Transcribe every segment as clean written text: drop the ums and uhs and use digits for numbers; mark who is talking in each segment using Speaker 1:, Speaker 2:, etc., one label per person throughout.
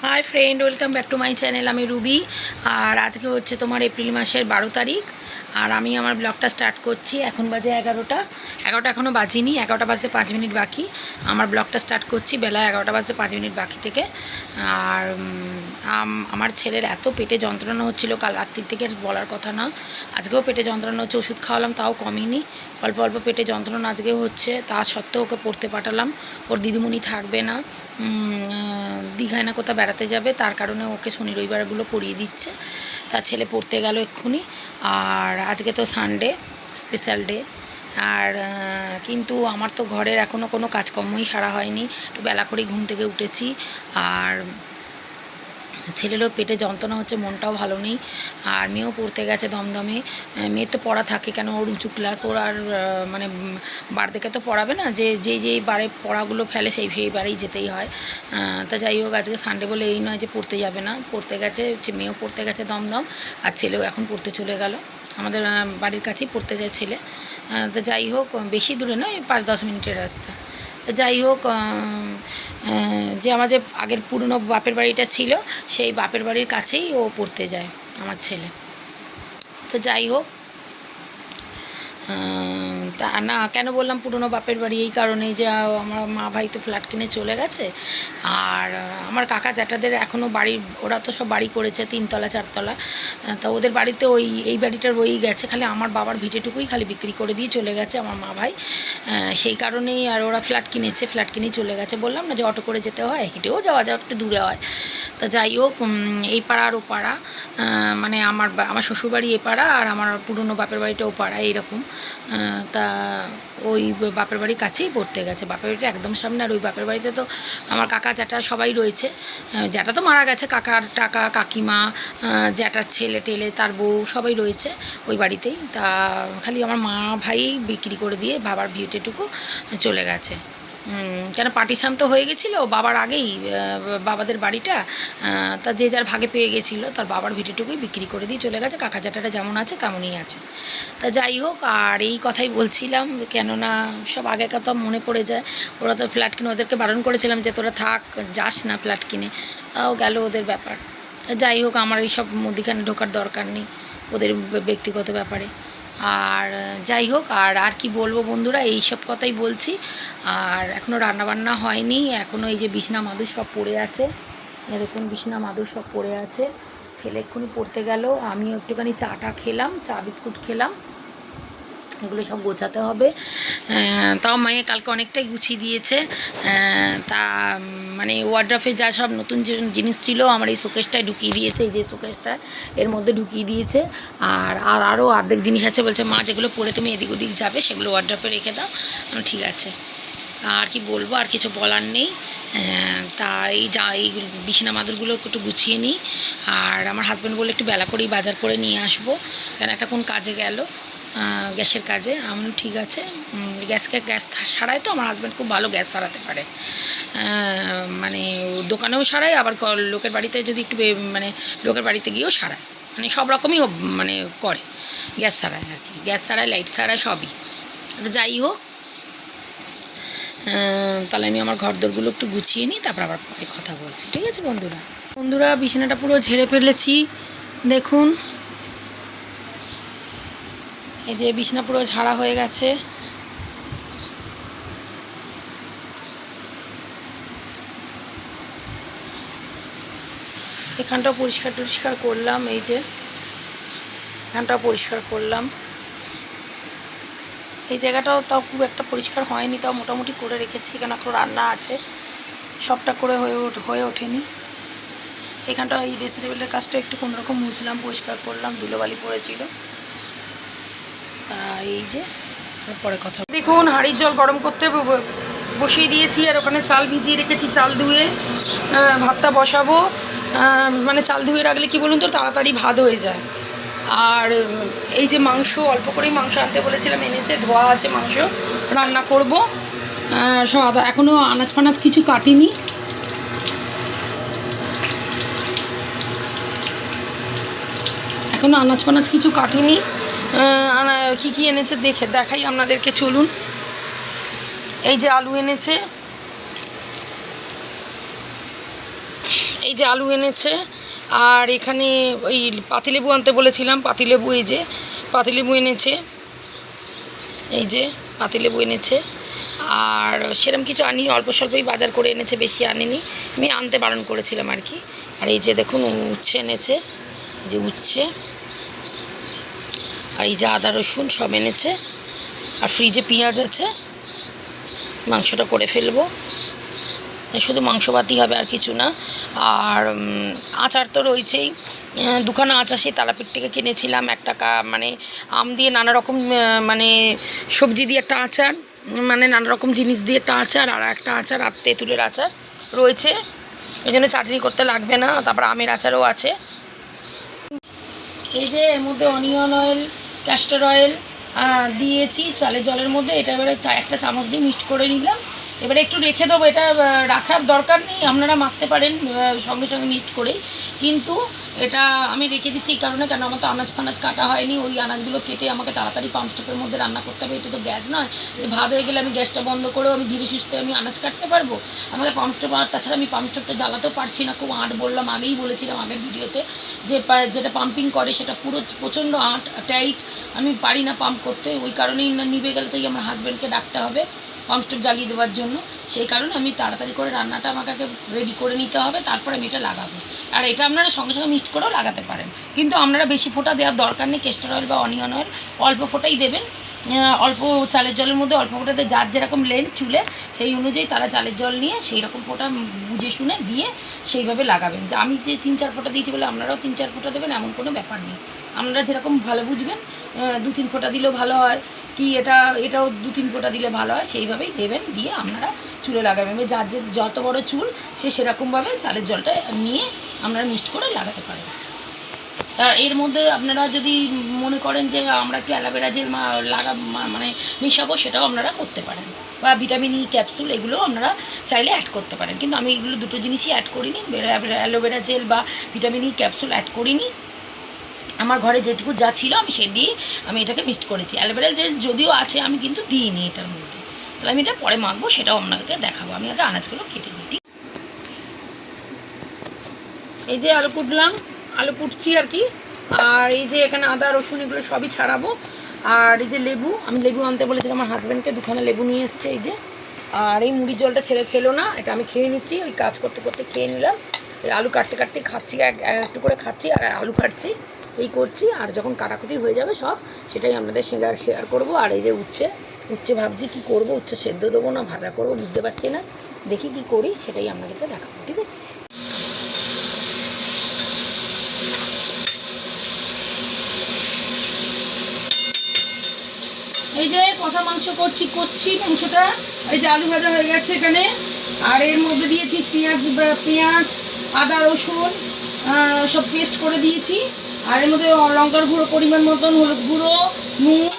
Speaker 1: High friend welcome back to my channel आमी Ruby और आज के होच्छे तोमार एप्रिल मासेर 12 तारीख और आमी आमार ब्लगटा स्टार्ट करछि। एखन बाजे 11टा एखोनो बाजिनी 11टा बाजते 5 मिनट बाकी आमार ब्लगटा स्टार्ट करछि बेला 11टा बाजते 5 मिनट बाकी थेके। और आमार छेलेर एत पेटे যন্ত্রণা হচ্ছিল কাল রাত্রি থেকে বলার কথা না। আজকেও পেটে যন্ত্রণা হচ্ছে, ওষুধ খাওয়ালাম তাও কমেনি, অল্প অল্প পেটে যন্ত্রণা আজকেও হচ্ছে। তা সত্ত্বেও ওকে পড়তে পাঠালাম, ওর দিদিমণি থাকবে না, দীঘায় না কোথাও বেড়াতে যাবে, তার কারণে ওকে শনি রবিবারগুলো পড়িয়ে দিচ্ছে। তার ছেলে পড়তে গেল এক্ষুনি। আর আজকে তো সানডে স্পেশাল ডে। আর কিন্তু আমার তো ঘরের এখনও কোনো কাজকর্মই সারা হয়নি, একটু বেলা করেই ঘুম থেকে উঠেছি। আর ছেলেরও পেটে যন্ত্রণা হচ্ছে, মনটাও ভালো নেই। আর মেয়েও পড়তে গেছে দমদমে। মেয়ের তো পড়া থাকে, কেন ওর উঁচু ক্লাস, ওর আর মানে বার থেকে তো পড়াবে না, যেই বারে পড়াগুলো ফেলে সেই বারেই যেতেই হয়। তা যাই হোক, আজকে সানডে বলে এই নয় যে পড়তে যাবে না, পড়তে গেছে। মেয়েও পড়তে গেছে দমদম, আর ছেলেও এখন পড়তে চলে গেল। আমাদের বাড়ির কাছেই পড়তে যায় ছেলে। তা যাই হোক, বেশি দূরে নয়, 5-10 মিনিটের রাস্তা। যাই হোক, যে আমার যে আগের পুরনো বাপের বাড়িটা ছিল সেই বাপের বাড়ির কাছেই ও পড়তে যায় আমার ছেলে। তো যাই হোক, তা না কেন বললাম পুরনো বাপের বাড়ি, এই কারণেই যে আমার মা ভাই তো ফ্ল্যাট কিনে চলে গেছে। আর আমার কাকা জ্যাঠাদের এখনও বাড়ি, ওরা তো সব বাড়ি করেছে 3 তলা 4 তলা। তা ওদের বাড়িতে এই বাড়িটা রয়েই গেছে, খালি আমার বাবার ভিটেটুকুই খালি বিক্রি করে দিয়ে চলে গেছে আমার মা ভাই। সেই কারণেই আর ওরা ফ্ল্যাট কিনেছে, ফ্ল্যাট কিনেই চলে গেছে। বললাম না যে অটো করে যেতে হয়, হেঁটেও যাওয়া একটু দূরে হয়। তা যাই হোক, এই পাড়া আর ও পাড়া, মানে আমার শ্বশুরবাড়ি এ পাড়া আর আমার পুরনো বাপের বাড়িটা ও পাড়া, এইরকম। তা ওই বাপের বাড়ির কাছেই পড়তে গেছে, বাপের বাড়িটা একদম সামনে। আর ওই বাপের বাড়িতে তো আমার কাকা জ্যাঠা সবাই রয়েছে। জ্যাঠা তো মারা গেছে, কাকার টাকা কাকিমা, জ্যাঠার ছেলে টেলে তার বউ সবাই রয়েছে ওই বাড়িতেই। তা খালি আমার মা ভাই বিক্রি করে দিয়ে বাবার ভিটেটুকু চলে গেছে। কেন পার্টিশান তো হয়ে গেছিলো বাবার আগেই, বাবাদের বাড়িটা তা যে যার ভাগে পেয়ে গেছিলো, তার বাবার ভিটেটুকুই বিক্রি করে দিয়ে চলে গেছে। কাকা জ্যাঠাটা যেমন আছে তেমনই আছে। তা যাই হোক, আর এই কথাই বলছিলাম, কেননা সব আগের কথা মনে পড়ে যায়। ওরা তো ফ্ল্যাট কিনে, ওদেরকে বারণ করেছিলাম যে তোরা থাক, যাস না ফ্ল্যাট কিনে, তাও গেল ওদের ব্যাপার। যাই হোক, আমার এইসব মধ্যিখানে ঢোকার দরকার নেই, ওদের ব্যক্তিগত ব্যাপারে। আর যাই হোক, আর কি বলবো বন্ধুরা, এই সব কথাই বলছি। আর এখনও রান্নাবান্না হয়নি, এখনও এই যে বিছনা মাদুর সব পড়ে আছে, এরকম বিছনা মাদুর সব পড়ে আছে। ছেলে এক্ষুনি পড়তে গেল, আমিও একটুখানি চাটা খেলাম, চা বিস্কুট খেলাম। এগুলো সব গোছাতে হবে। তাও মেয়ে কালকে অনেকটাই গুছিয়ে দিয়েছে। তা মানে ওয়ার্ড্রপে যা সব নতুন যে জিনিস ছিল আমার এই শোকেসটায় ঢুকিয়ে দিয়েছে, এই যে শোকেসটা এর মধ্যে ঢুকিয়ে দিয়েছে। আরও অর্ধেক জিনিস আছে, বলছে মা যেগুলো পরে তুমি এদিক ওদিক যাবে সেগুলো ওয়ার্ড্রপে রেখে দাও। ঠিক আছে, আর কি বলবো, আর কিছু বলার নেই। তা এই বিছানা মাদুরগুলো একটু গুছিয়ে নিই। আর আমার হাজব্যান্ড বলে একটু বেলা করেই বাজার করে নিয়ে আসবো, কেন একটা কোন কাজে গেল, গ্যাসের কাজে। আমি ঠিক আছে, গ্যাস সারায় তো আমার হাজব্যান্ড খুব ভালো গ্যাস সারাতে পারে, মানে দোকানেও সারায়, আবার লোকের বাড়িতে যদি একটু মানে লোকের বাড়িতে গিয়েও সারায়, মানে সব রকমই মানে করে, গ্যাস সারায় আর কি, গ্যাস সারায়, লাইট সারায়, সবই। যাই হোক, তাহলে আমি আমার ঘরদোরগুলো একটু গুছিয়ে নিই, তারপর আবার পরে কথা বলছি, ঠিক আছে বন্ধুরা। বিছানাটা পুরো ঝেড়ে ফেলেছি, দেখুন এই যে বিছানা পুরো ঝাড়া হয়ে গেছে। এখানটাও পরিষ্কার করলাম, এই যে এখানটাও পরিষ্কার করলাম। এই জায়গাটাও তাও খুব একটা পরিষ্কার হয়নি, তাও মোটামুটি করে রেখেছি, কেন এখন রান্না আছে, সবটা করে হয়ে ওঠেনি। এখানটা এই ড্রেসিং টেবিলের কাজটা একটু কোনোরকম মুছলাম, পরিষ্কার করলাম, ধুলোবালি পড়েছিল। এই যে পরে কথা, দেখুন হাঁড়ির জল গরম করতে বসিয়ে দিয়েছি, আর ওখানে চাল ভিজিয়ে রেখেছি, চাল ধুয়ে ভাতটা বসাবো। মানে চাল ধুয়ে রাখলে কি বলুন তো, তাড়াতাড়ি ভাত হয়ে যায়। আর এই যে মাংস, অল্প করেই মাংস আনতে বলেছিলাম, এনেছে, ধোয়া আছে মাংস, রান্না করব। সব এখনও আনাজ ফানাজ কিছু কাটিনি, এখনও আনাজ ফানাজ কিছু কাটিনি। কী এনেছে দেখাই আপনাদেরকে, চলুন। এই যে আলু এনেছে, এই যে আলু এনেছে, আর এখানে ওই পাতিলেবু আনতে বলেছিলাম, পাতিলেবু এই যে পাতিলেবু এনেছে, এই যে পাতিলেবু এনেছে। আর সেরকম কিছু আনি, অল্প স্বল্পই বাজার করে এনেছে, বেশি আনেনি, আমি আনতে বারণ করেছিলাম আর কি। আর এই যে দেখুন উচ্ছে এনেছে, যে উচ্ছে, আর এই যে আদা রসুন সব এনেছে, আর ফ্রিজে পেঁয়াজ আছে, মাংসটা করে ফেলবো, শুধু মাংস ভাতই হবে আর কিছু না। আর আচার তো রয়েছেই, দুখানা আচার সেই তারাপীঠ থেকে কিনেছিলাম, একটা মানে আম দিয়ে নানা রকম মানে সবজি দিয়ে একটা আচার, মানে নানা রকম জিনিস দিয়ে একটা আচার, আর একটা আচার আর তেঁতুলের আচার রয়েছে, এই জন্য চাটনি করতে লাগবে না। তারপর আমের আচারও আছে। এই যে এর মধ্যে অনিয়ন অয়েল, ক্যাস্টর অয়েল দিয়েছি চালের জলের মধ্যে, এটা এবারে একটা চামচ দিয়ে মিক্সড করে নিলাম। এবারে একটু রেখে দেবো, এটা রাখার দরকার নেই, আপনারা মাখতে পারেন সঙ্গে সঙ্গে মিক্সড করেই, কিন্তু এটা আমি রেখে দিচ্ছি এই কারণে, কেন আমার তো আনাজ ফানাজ কাটা হয়নি, ওই আনাজগুলো কেটে আমাকে তাড়াতাড়ি পাম্পস্টপের মধ্যে রান্না করতে হবে। এটা তো গ্যাস নয় যে ভাত হয়ে গেলে আমি গ্যাসটা বন্ধ করেও আমি ধীরে সুস্থে আমি আনাজ কাটতে পারবো, আমাকে পাম্পস্টপ, আর তাছাড়া আমি পাম্পস্টপটা জ্বালাতেও পারছি না, খুব আঁট বললাম, আগেই বলেছিলাম আগের ভিডিওতে, যে যেটা পাম্পিং করে সেটা পুরো প্রচণ্ড আঁট টাইট, আমি পারি না পাম্প করতে, ওই কারণেই নিভে গেলে তাই আমার হাজব্যান্ডকে ডাকতে হবে পাম্পস্টপ জ্বালিয়ে দেওয়ার জন্য। সেই কারণে আমি তাড়াতাড়ি করে রান্নাটা আমাকে রেডি করে নিতে হবে, তারপরে আমি এটা লাগাবো। আর এটা আপনারা সঙ্গে সঙ্গে মিক্সড করেও লাগাতে পারেন, কিন্তু আপনারা বেশি ফোঁটা দেওয়ার দরকার নেই, ক্যাস্টর অয়েল বা অনিয়ন অয়েল অল্প ফোঁটাই দেবেন, অল্প চালের জলের মধ্যে অল্প ফোঁটাতে, যার যেরকম লেন্থ চুলে সেই অনুযায়ী তারা চালের জল নিয়ে সেই রকম ফোঁটা বুঝে শুনে দিয়ে সেইভাবে লাগাবেন। যে আমি যে 3-4 ফোঁটা দিয়েছি বলে আপনারাও 3-4 ফোঁটা দেবেন এমন কোনো ব্যাপার নেই, আপনারা যেরকম ভালো বুঝবেন, 2-3 ফোঁটা দিলেও ভালো হয়, কি এটাও 2-3 ফোঁটা দিলে ভালো হয়, সেইভাবেই দেবেন, দিয়ে আপনারা চুলে লাগাবেন। যার যে যত বড় চুল সে সেরকমভাবে চালের জলটা নিয়ে আপনারা মিক্সড করে লাগাতে পারেন। আর এর মধ্যে আপনারা যদি মনে করেন যে আমরা একটু অ্যালোভেরা জেল মানে মেশাবো, সেটাও আপনারা করতে পারেন, বা ভিটামিন ই ক্যাপসুল এগুলোও আপনারা চাইলে অ্যাড করতে পারেন, কিন্তু আমি এগুলো দুটো জিনিসই অ্যাড করিনি, অ্যালোভেরা জেল বা ভিটামিন ই ক্যাপসুল অ্যাড করিনি, আমার ঘরে যেটুকু যা ছিল আমি সে দিয়ে আমি এটাকে মিক্সড করেছি। অ্যালোভেরা জেল যদিও আছে আমি কিন্তু দিইনি এটার মধ্যে, তাহলে আমি এটা পরে মাখবো, সেটাও আপনাদেরকে দেখাবো। আমি আগে আনাজগুলো কেটে দিই। এই যে আলু কুটলাম, আলু কুটছি আর কি, আর এই যে এখানে আদা রসুন এগুলো সবই ছাড়াবো। আর এই যে লেবু, আমি লেবু আনতে বলেছিলাম আমার হাজব্যান্ডকে, 2খানা লেবু নিয়ে এসছে এই যে। আর এই মুড়ির জলটা ছেলে খেলো না, এটা আমি খেয়ে নিচ্ছি, ওই কাজ করতে করতে খেয়ে নিলাম, এই আলু কাটতে কাটতে খাচ্ছি, একটু করে খাচ্ছি আর আলু কাটছি, এই করছি। আর যখন কাটাকুটি হয়ে যাবে সব, সেটাই আপনাদের সঙ্গে শেয়ার করবো। আর এই যে উচ্ছে ভাবছি কী করবো, উচ্ছে সেদ্ধ দেবো না ভাজা করবো বুঝতে পারছি না, দেখি কি করি সেটাই আপনাদেরকে দেখাবো, ঠিক আছে। এই যে কষা মাংস কষছি মাংসটা, এই যে আলু ভাজা হয়ে গেছে এখানে, আর এর মধ্যে দিয়েছি পেঁয়াজ আদা রসুন সব পেস্ট করে দিয়েছি, আর এর মধ্যে লঙ্কার গুঁড়ো পরিমাণ মতন, হলুদ গুঁড়ো, নুন,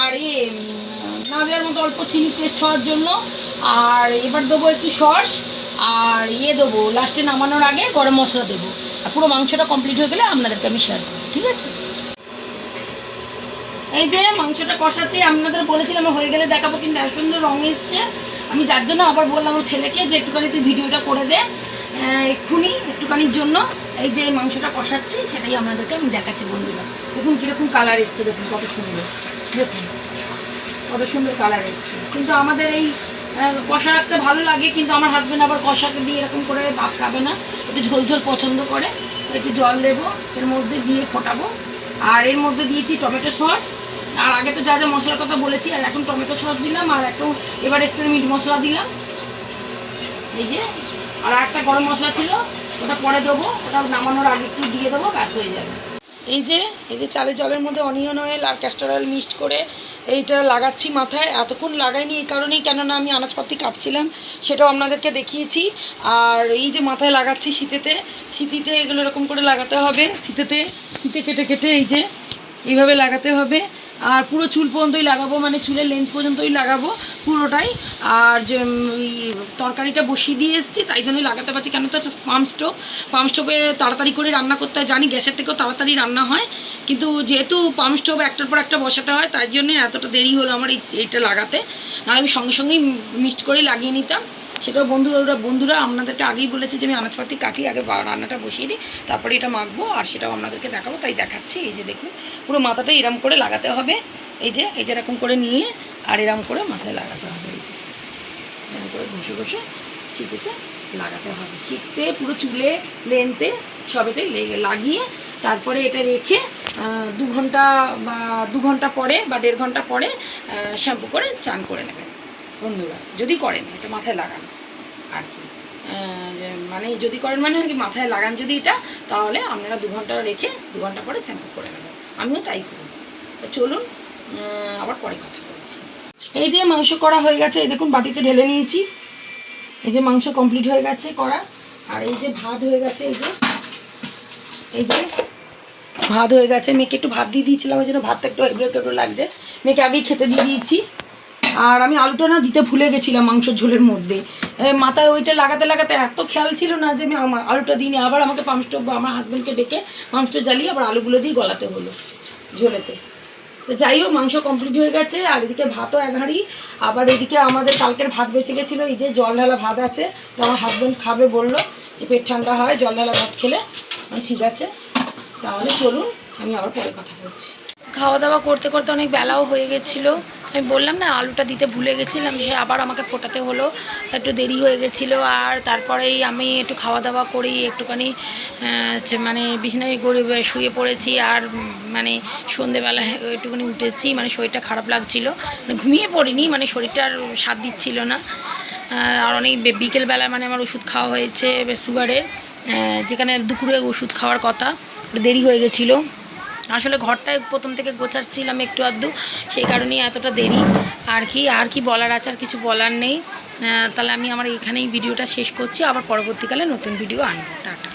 Speaker 1: আর না দেওয়ার মতো অল্প চিনি টেস্ট হওয়ার জন্য, আর এবার দেবো একটু সস, আর দেবো লাস্টে নামানোর আগে গরম মশলা দেবো। আর পুরো মাংসটা কমপ্লিট হয়ে গেলে আপনাদেরকে আমি শেয়ার করবো, ঠিক আছে। এই যে মাংসটা কষাচ্ছি, আপনাদের বলেছিলাম হয়ে গেলে দেখাবো, কিন্তু এত সুন্দর রঙ এসছে, আমি যার জন্য আবার বললাম আমার ছেলেকে যে একটুখানি তুই ভিডিওটা করে দে এক্ষুনি একটুখানির জন্য। এই যে মাংসটা কষাচ্ছি সেটাই আপনাদেরকে আমি দেখাচ্ছি বন্ধুরা, দেখুন কীরকম কালার এসছে, দেখুন কত সুন্দর, দেখুন কত সুন্দর কালার এসছে। কিন্তু আমাদের এই কষা রাখতে ভালো লাগে, কিন্তু আমার হাজব্যান্ড আবার কষাকে দিয়ে এরকম করে ভাত খাবে না, একটু ঝোল ঝোল পছন্দ করে, একটু জল দেবো এর মধ্যে দিয়ে ফোটাবো। আর এর মধ্যে দিয়েছি টমেটো সস, আর আগে তো যা যা মশলার কথা বলেছি, আর এখন টমেটো সস দিলাম, আর একটু এভারেস্টের মিট মশলা দিলাম, এই যে। আর একটা গরম মশলা ছিল ওটা পরে দেবো, ওটা নামানোর আগে একটু দিয়ে দেবো, ব্যাস হয়ে যাবে। এই যে চালের জলের মধ্যে অনিয়ন অয়েল আর ক্যাস্টর অয়েল মিক্সড করে এইটা লাগাচ্ছি মাথায়, এতক্ষণ লাগাইনি এই কারণেই, কেননা আমি আনাজপাতি কাটছিলাম, সেটাও আপনাদেরকে দেখিয়েছি। আর এই যে মাথায় লাগাচ্ছি শীতিতে এগুলো এরকম করে লাগাতে হবে, শীতে কেটে কেটে এই যে এইভাবে লাগাতে হবে। আর পুরো চুল পর্যন্তই লাগাবো, মানে চুলের লেন্থ পর্যন্তই লাগাবো পুরোটাই। আর যে তরকারিটা বসিয়ে দিয়ে এসেছি তাই জন্যই লাগাতে পারছি, কেন তো পাম্পস্টোভে তাড়াতাড়ি করে রান্না করতে হয়, জানি গ্যাসের থেকেও তাড়াতাড়ি রান্না হয়, কিন্তু যেহেতু পাম্পস্টোভ একটার পর একটা বসাতে হয় তাই জন্যে এতটা দেরি হলো আমার এইটা লাগাতে, নাহলে আমি সঙ্গে সঙ্গেই মিক্সড করে লাগিয়ে নিতাম, সেটাও বন্ধুরা আপনাদেরকে আগেই বলেছি যে আমি আনাজপাতি কাটি, আগে রান্নাটা বসিয়ে দিই, তারপরে এটা মাখবো, আর সেটাও আপনাদেরকে দেখাবো, তাই দেখাচ্ছি। এই যে দেখুন, পুরো মাথাটা এরম করে লাগাতে হবে, এই যে এরকম করে নিয়ে আর এরম করে মাথায় লাগাতে হবে, এই যে এরকম করে ঘষে ঘষে শীতেতে লাগাতে হবে, শীতে পুরো চুলে লেনতে সবেতে লাগিয়ে তারপরে এটা রেখে 2 ঘন্টা বা 2 ঘন্টা পরে বা 1.5 ঘন্টা পরে শ্যাম্পু করে চান করে নেবেন বন্ধুরা, যদি করেন এটা মাথায় লাগান আর কি। মানে যদি করেন মানে কি মাথায় লাগান যদি এটা, তাহলে আপনারা 2 ঘন্টা রেখে 2 ঘন্টা পরে শ্যাম্পু করে নেবেন। আমিও তাই করি। চলুন আবার পরে কথা বলছি। এই যে মাংস করা হয়ে গেছে, এই দেখুন বাটিতে ঢেলে নিয়েছি, এই যে মাংস কমপ্লিট হয়ে গেছে করা, আর এই যে ভাত হয়ে গেছে, এই যে ভাত হয়ে গেছে। মেয়েকে একটু ভাত দিয়ে দিয়েছিলাম, ওই জন্য ভাতটা একটু একটু লাগছে, মেয়েকে আগেই খেতে দিয়ে দিয়েছি। আর আমি আলুটা না দিতে ভুলে গেছিলাম মাংসের ঝোলের মধ্যে, মাথায় ওইটা লাগাতে লাগাতে এত খেয়াল ছিল না যে আমি আলুটা দিইনি, আবার আমাকে পাম্পস্টোভ বা আমার হাজব্যান্ডকে ডেকে পাম্পস্টোভ জ্বালিয়ে আবার আলুগুলো দিয়ে গলাতে হলো ঝোলেতে। তো যাই হোক, মাংস কমপ্লিট হয়ে গেছে, আর এদিকে ভাতও 1 হাঁড়ি, আবার এদিকে আমাদের কালকের ভাত বেঁচে গেছিলো, এই যে জল ঢালা ভাত আছে, আমার হাজব্যান্ড খাবে বললো, যে পেট ঠান্ডা হয় জল ঢালা ভাত খেলে। ঠিক আছে, তাহলে চলুন আমি আবার পরে কথা বলছি। খাওয়া দাওয়া করতে করতে অনেক বেলাও হয়ে গেছিলো, আমি বললাম না আলুটা দিতে ভুলে গেছিলাম, সে আবার আমাকে ফোটাতে হলো, একটু দেরি হয়ে গেছিলো। আর তারপরেই আমি একটু খাওয়া দাওয়া করি, একটুখানি মানে বিছানায় শুয়ে পড়েছি, আর মানে সন্ধেবেলায় একটুখানি উঠেছি, মানে শরীরটা খারাপ লাগছিলো, মানে ঘুমিয়ে পড়িনি, মানে শরীরটা আর সাথ দিচ্ছিল না। আর অনেক বিকেলবেলা মানে আমার ওষুধ খাওয়া হয়েছে সুগারের, যেখানে দুপুরে ওষুধ খাওয়ার কথা, দেরি হয়ে গেছিলো। আসলে ঘরটায় প্রথম থেকে গোছাচ্ছিলাম একটু আধটু, সেই কারণেই এতটা দেরি আর কি বলার আছে, আর কিছু বলার নেই। তাহলে আমি আমার এখানেই ভিডিওটা শেষ করছি, আবার পরবর্তীকালে নতুন ভিডিও আনবো। টাটা।